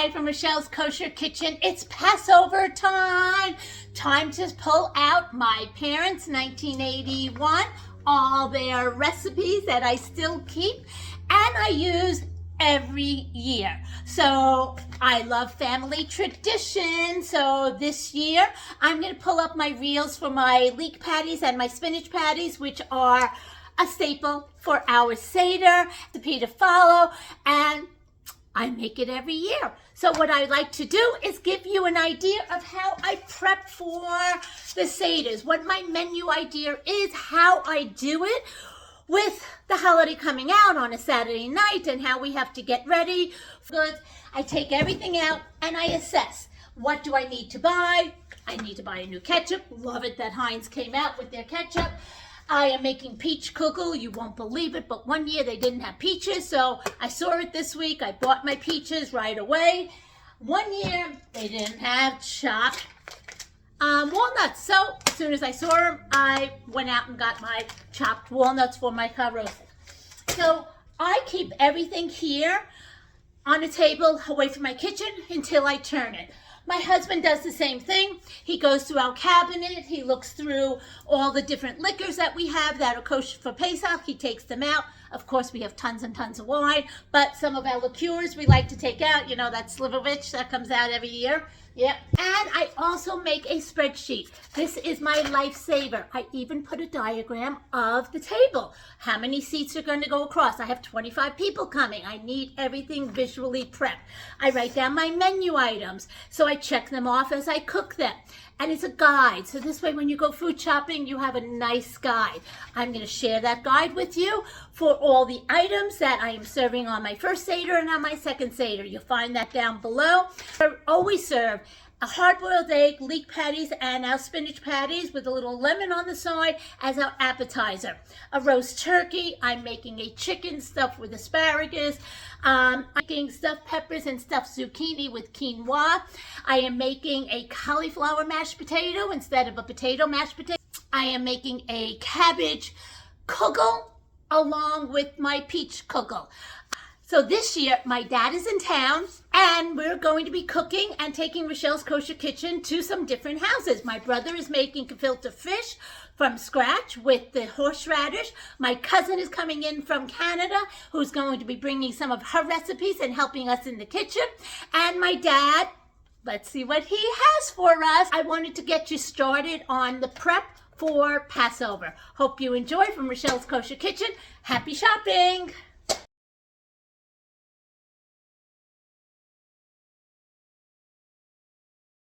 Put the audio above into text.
Hi from Rochelle's Kosher Kitchen. It's Passover time. Time to pull out my parents' 1981, all their recipes that I still keep and I use every year. So I love family tradition. So this year I'm going to pull up my reels for my leek patties and my spinach patties, which are a staple for our SEDER, the recipe to follow, and I make it every year. So what I like to do is give you an idea of how I prep for the SEDERs, what my menu idea is, how I do it with the holiday coming out on a Saturday night and how we have to get ready for goods. I take everything out and I assess. What do I need to buy? I need to buy a new ketchup. Love it that Heinz came out with their ketchup. I am making peach kugel. You won't believe it, but one year they didn't have peaches, so I saw it this week. I bought my peaches right away. One year they didn't have chopped walnuts, so as soon as I saw them, I went out and got my chopped walnuts for my Charoset. So I keep everything here on a table away from my kitchen until I turn it. My husband does the same thing. He goes through our cabinet. He looks through all the different liquors that we have that are kosher for Pesach. He takes them out. Of course, we have tons and tons of wine, but some of our liqueurs we like to take out. You know, that Slivovich that comes out every year. Yep. And I also make a spreadsheet. This is my lifesaver. I even put a diagram of the table. How many seats are going to go across? I have 25 people coming. I need everything visually prepped. I write down my menu items. So I check them off as I cook them. And it's a guide. So this way when you go food shopping, you have a nice guide. I'm going to share that guide with you for all the items that I am serving on my first SEDER and on my second SEDER. You'll find that down below. I always serve a hard-boiled egg, leek patties, and our spinach patties with a little lemon on the side as our appetizer. A roast turkey. I'm making a chicken stuffed with asparagus. I'm making stuffed peppers and stuffed zucchini with quinoa. I am making a cauliflower mashed potato instead of a potato mashed potato. I am making a cabbage kugel along with my peach kugel. So this year, my dad is in town, and we're going to be cooking and taking Rochelle's Kosher Kitchen to some different houses. My brother is making gefilte fish from scratch with the horseradish. My cousin is coming in from Canada, who's going to be bringing some of her recipes and helping us in the kitchen. And my dad, let's see what he has for us. I wanted to get you started on the prep for Passover. Hope you enjoy from Rochelle's Kosher Kitchen. Happy shopping!